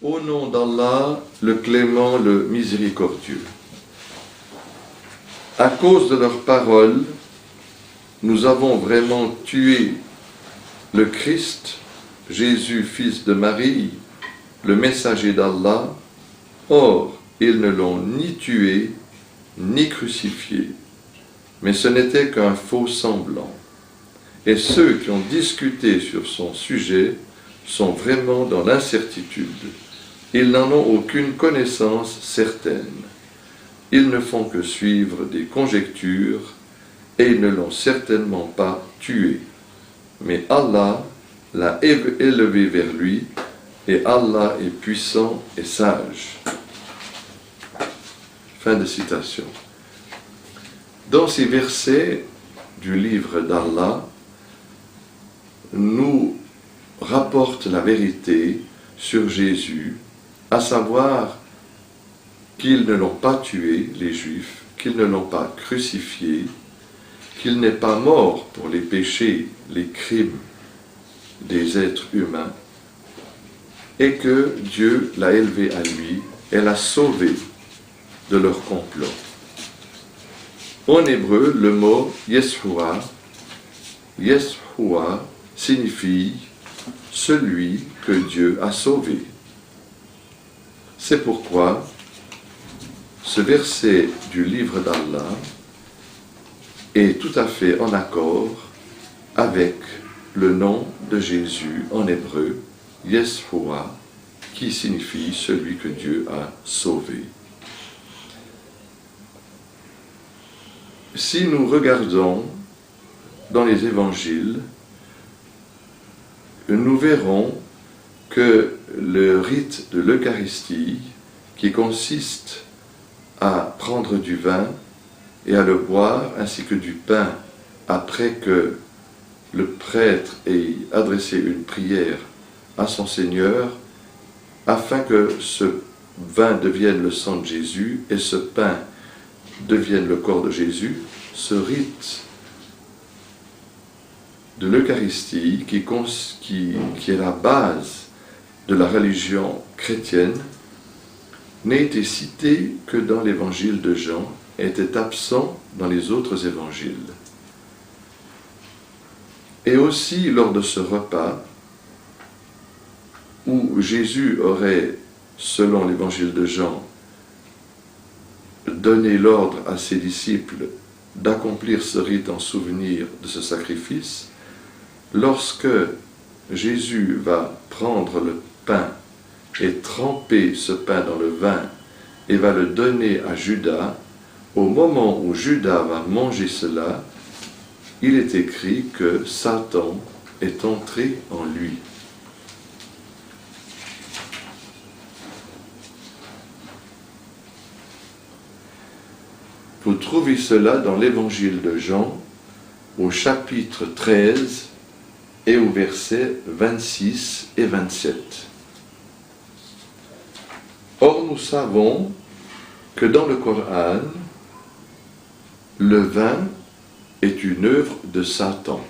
Au nom d'Allah, le clément, le miséricordieux. À cause de leurs paroles, nous avons vraiment tué le Christ, Jésus, fils de Marie, le messager d'Allah. Or, ils ne l'ont ni tué, ni crucifié, mais ce n'était qu'un faux semblant. Et ceux qui ont discuté sur son sujet sont vraiment dans l'incertitude. Ils n'en ont aucune connaissance certaine. Ils ne font que suivre des conjectures et ils ne l'ont certainement pas tué. Mais Allah l'a élevé vers lui et Allah est puissant et sage. Fin de citation. Dans ces versets du livre d'Allah, nous rapporte la vérité sur Jésus, à savoir qu'ils ne l'ont pas tué, les Juifs, qu'ils ne l'ont pas crucifié, qu'il n'est pas mort pour les péchés, les crimes des êtres humains, et que Dieu l'a élevé à lui et l'a sauvé de leur complot. En hébreu, le mot Yeshua signifie « celui que Dieu a sauvé ». C'est pourquoi ce verset du livre d'Allah est tout à fait en accord avec le nom de Jésus en hébreu, Yeshua, qui signifie « celui que Dieu a sauvé ». Si nous regardons dans les évangiles, nous verrons que le rite de l'Eucharistie, qui consiste à prendre du vin et à le boire, ainsi que du pain, après que le prêtre ait adressé une prière à son Seigneur, afin que ce vin devienne le sang de Jésus et ce pain devienne le corps de Jésus, ce rite de l'Eucharistie, qui est la base de la religion chrétienne, n'a été cité que dans l'évangile de Jean et était absent dans les autres évangiles. Et aussi lors de ce repas, où Jésus aurait, selon l'évangile de Jean, donné l'ordre à ses disciples d'accomplir ce rite en souvenir de ce sacrifice, lorsque Jésus va prendre le pain et tremper ce pain dans le vin et va le donner à Judas, au moment où Judas va manger cela, il est écrit que Satan est entré en lui. Vous trouvez cela dans l'évangile de Jean, au chapitre 13 et au verset 26 et 27. Or, nous savons que dans le Coran, le vin est une œuvre de Satan.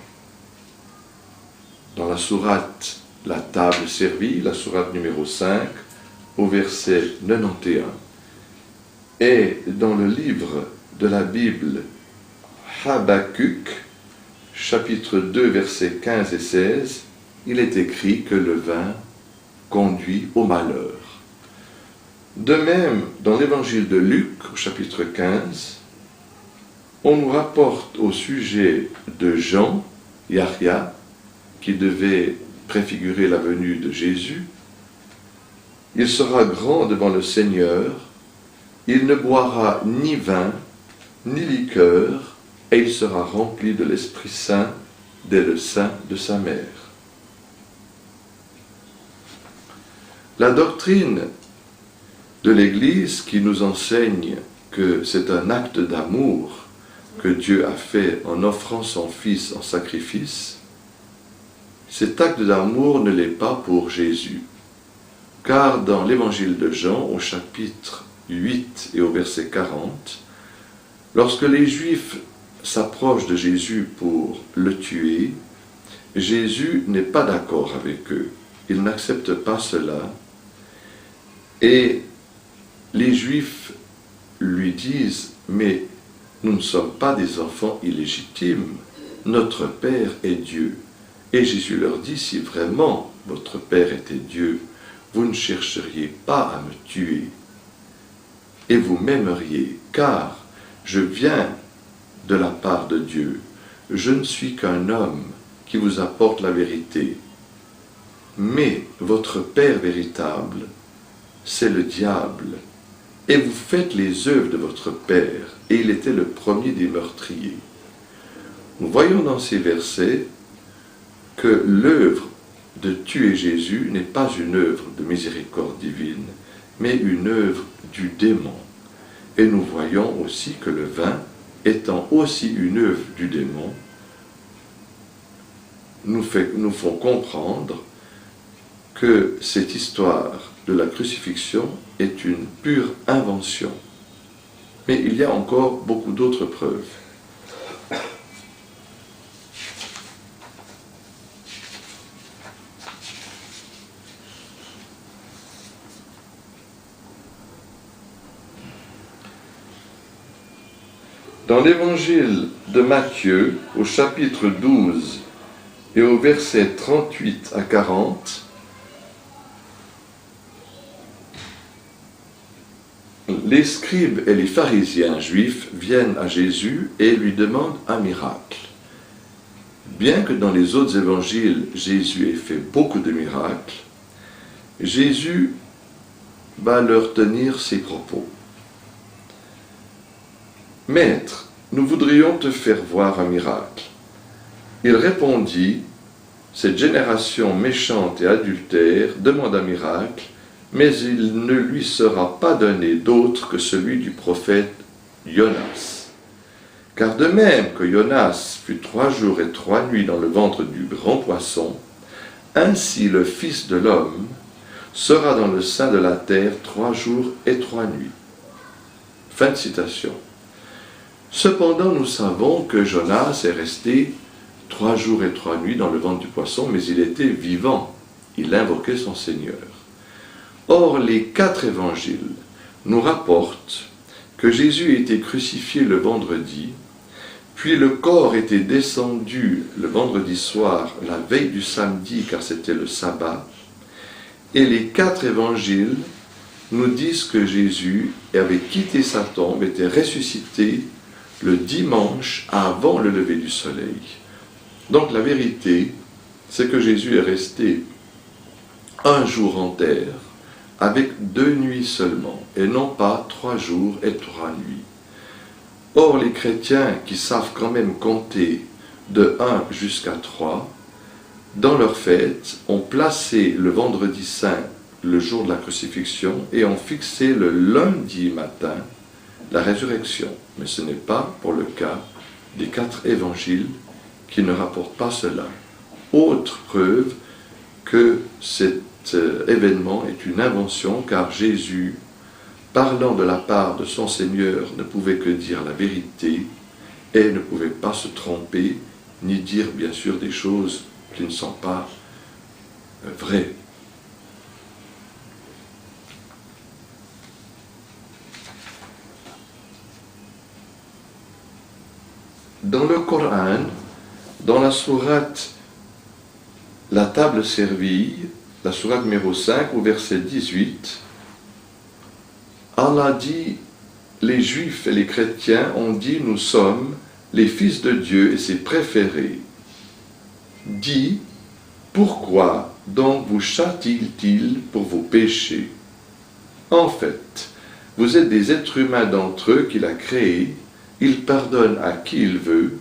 Dans la sourate « La table servie », la sourate numéro 5, au verset 91. Et dans le livre de la Bible Habakkuk, chapitre 2, versets 15 et 16, il est écrit que le vin conduit au malheur. De même, dans l'évangile de Luc, au chapitre 15, on nous rapporte au sujet de Jean, Yahya, qui devait préfigurer la venue de Jésus, « Il sera grand devant le Seigneur, il ne boira ni vin, ni liqueur, et il sera rempli de l'Esprit Saint dès le sein de sa mère. » La doctrine de l'Église qui nous enseigne que c'est un acte d'amour que Dieu a fait en offrant son Fils en sacrifice, cet acte d'amour ne l'est pas pour Jésus. Car dans l'évangile de Jean, au chapitre 8 et au verset 40, lorsque les Juifs s'approchent de Jésus pour le tuer, Jésus n'est pas d'accord avec eux. Il n'accepte pas cela. Et les Juifs lui disent, mais nous ne sommes pas des enfants illégitimes, notre Père est Dieu. Et Jésus leur dit, si vraiment votre Père était Dieu, vous ne chercheriez pas à me tuer, et vous m'aimeriez, car je viens de la part de Dieu. Je ne suis qu'un homme qui vous apporte la vérité. Mais votre Père véritable, c'est le diable. Et vous faites les œuvres de votre Père, et il était le premier des meurtriers. Nous voyons dans ces versets que l'œuvre de tuer Jésus n'est pas une œuvre de miséricorde divine, mais une œuvre du démon. Et nous voyons aussi que le vin, étant aussi une œuvre du démon, nous font comprendre que cette histoire de la crucifixion est une pure invention. Mais il y a encore beaucoup d'autres preuves. Dans l'évangile de Matthieu, au chapitre 12 et au verset 38 à 40, les scribes et les pharisiens juifs viennent à Jésus et lui demandent un miracle. Bien que dans les autres évangiles, Jésus ait fait beaucoup de miracles, Jésus va leur tenir ses propos. « Maître, nous voudrions te faire voir un miracle. » Il répondit, « Cette génération méchante et adultère demande un miracle, mais il ne lui sera pas donné d'autre que celui du prophète Jonas. Car de même que Jonas fut 3 jours et 3 nuits dans le ventre du grand poisson, ainsi le Fils de l'homme sera dans le sein de la terre 3 jours et 3 nuits. » Fin de citation. Cependant, nous savons que Jonas est resté 3 jours et 3 nuits dans le ventre du poisson, mais il était vivant. Il invoquait son Seigneur. Or, les 4 évangiles nous rapportent que Jésus a été crucifié le vendredi, puis le corps était descendu le vendredi soir, la veille du samedi, car c'était le sabbat, et les 4 évangiles nous disent que Jésus avait quitté sa tombe, était ressuscité le dimanche avant le lever du soleil. Donc la vérité, c'est que Jésus est resté 1 jour en terre, avec 2 nuits seulement, et non pas 3 jours et 3 nuits. Or, les chrétiens qui savent quand même compter de 1 jusqu'à 3, dans leur fête, ont placé le vendredi saint, le jour de la crucifixion, et ont fixé le lundi matin la résurrection. Mais ce n'est pas pour le cas des 4 évangiles qui ne rapportent pas cela. Autre preuve que cet événement est une invention, car Jésus, parlant de la part de son Seigneur, ne pouvait que dire la vérité et ne pouvait pas se tromper, ni dire bien sûr des choses qui ne sont pas vraies. Dans le Coran, dans la sourate La table servie, la sourate numéro 5, au verset 18, Allah dit, les Juifs et les chrétiens ont dit, nous sommes les fils de Dieu et ses préférés. Dit, pourquoi donc vous châtie-t-il pour vos péchés? En fait, vous êtes des êtres humains d'entre eux qu'il a créés, il pardonne à qui il veut,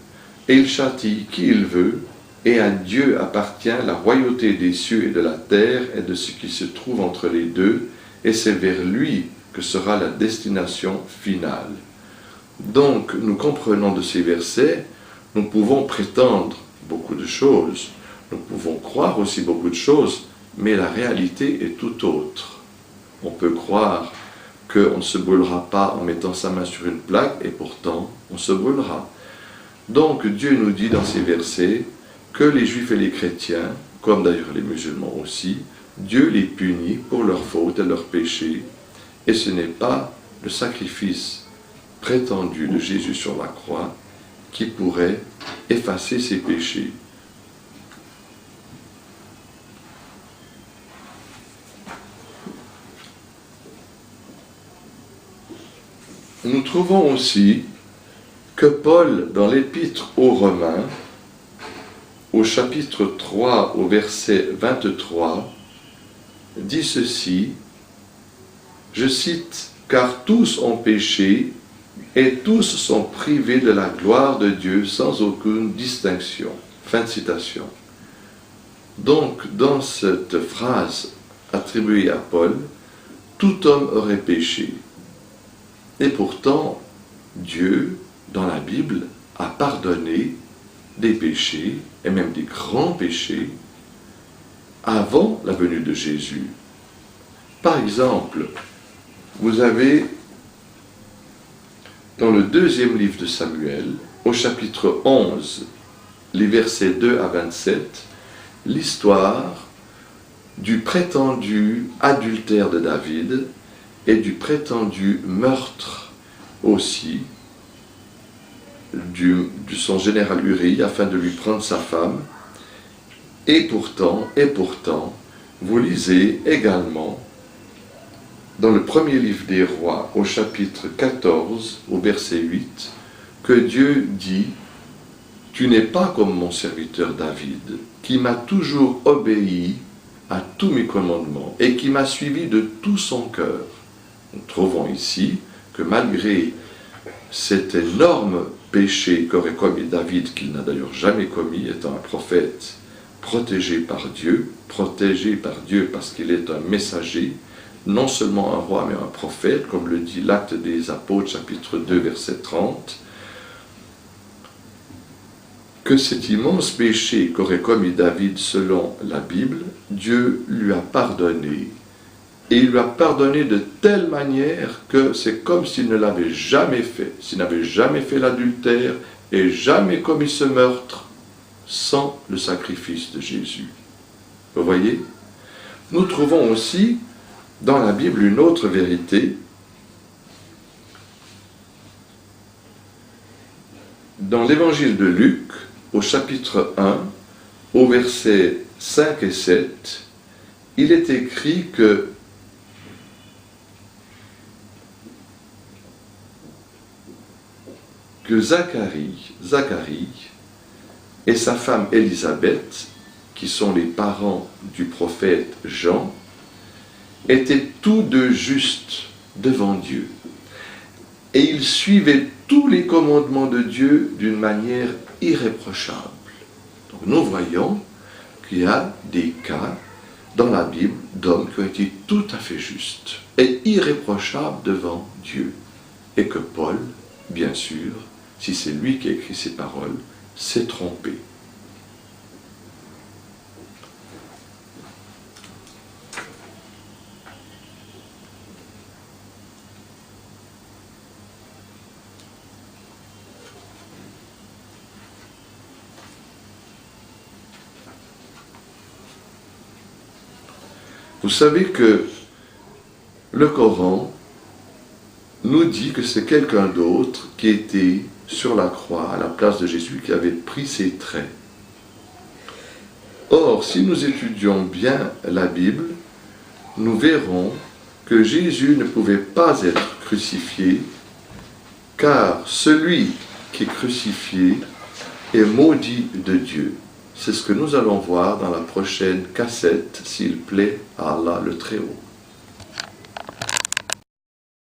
et il châtie qui il veut, et à Dieu appartient la royauté des cieux et de la terre et de ce qui se trouve entre les deux, et c'est vers lui que sera la destination finale. Donc, nous comprenons de ces versets, nous pouvons prétendre beaucoup de choses, nous pouvons croire aussi beaucoup de choses, mais la réalité est tout autre. On peut croire qu'on ne se brûlera pas en mettant sa main sur une plaque, et pourtant, on se brûlera. Donc, Dieu nous dit dans ces versets que les Juifs et les chrétiens, comme d'ailleurs les musulmans aussi, Dieu les punit pour leurs fautes et leurs péchés, et ce n'est pas le sacrifice prétendu de Jésus sur la croix qui pourrait effacer ses péchés. Nous trouvons aussi que Paul, dans l'épître aux Romains, au chapitre 3, au verset 23, dit ceci, je cite, « Car tous ont péché et tous sont privés de la gloire de Dieu sans aucune distinction. » Fin de citation. Donc, dans cette phrase attribuée à Paul, tout homme aurait péché. Et pourtant, Dieu, dans la Bible, a pardonné des péchés, et même des grands péchés, avant la venue de Jésus. Par exemple, vous avez dans le 2e livre de Samuel, au chapitre 11, les versets 2 à 27, l'histoire du prétendu adultère de David et du prétendu meurtre aussi de son général Uri afin de lui prendre sa femme. Et pourtant, vous lisez également dans le premier livre des rois, au chapitre 14, au verset 8, que Dieu dit « Tu n'es pas comme mon serviteur David, qui m'a toujours obéi à tous mes commandements et qui m'a suivi de tout son cœur. » Nous trouvons ici que malgré cet énorme péché qu'aurait commis David, qu'il n'a d'ailleurs jamais commis, étant un prophète protégé par Dieu parce qu'il est un messager, non seulement un roi, mais un prophète, comme le dit l'Acte des Apôtres, chapitre 2, verset 30, que cet immense péché qu'aurait commis David selon la Bible, Dieu lui a pardonné. Et il lui a pardonné de telle manière que c'est comme s'il ne l'avait jamais fait, s'il n'avait jamais fait l'adultère et jamais commis ce meurtre sans le sacrifice de Jésus. Vous voyez? Nous trouvons aussi dans la Bible une autre vérité. Dans l'évangile de Luc, au chapitre 1, au verset 5 et 7, il est écrit que Zacharie et sa femme Élisabeth, qui sont les parents du prophète Jean, étaient tous deux justes devant Dieu. Et ils suivaient tous les commandements de Dieu d'une manière irréprochable. Donc nous voyons qu'il y a des cas dans la Bible d'hommes qui ont été tout à fait justes et irréprochables devant Dieu. Et que Paul, bien sûr, si c'est lui qui a écrit ces paroles, s'est trompé. Vous savez que le Coran nous dit que c'est quelqu'un d'autre qui était sur la croix à la place de Jésus, qui avait pris ses traits. Or, si nous étudions bien la Bible, nous verrons que Jésus ne pouvait pas être crucifié, car celui qui est crucifié est maudit de Dieu. C'est ce que nous allons voir dans la prochaine cassette, s'il plaît à Allah le Très-Haut.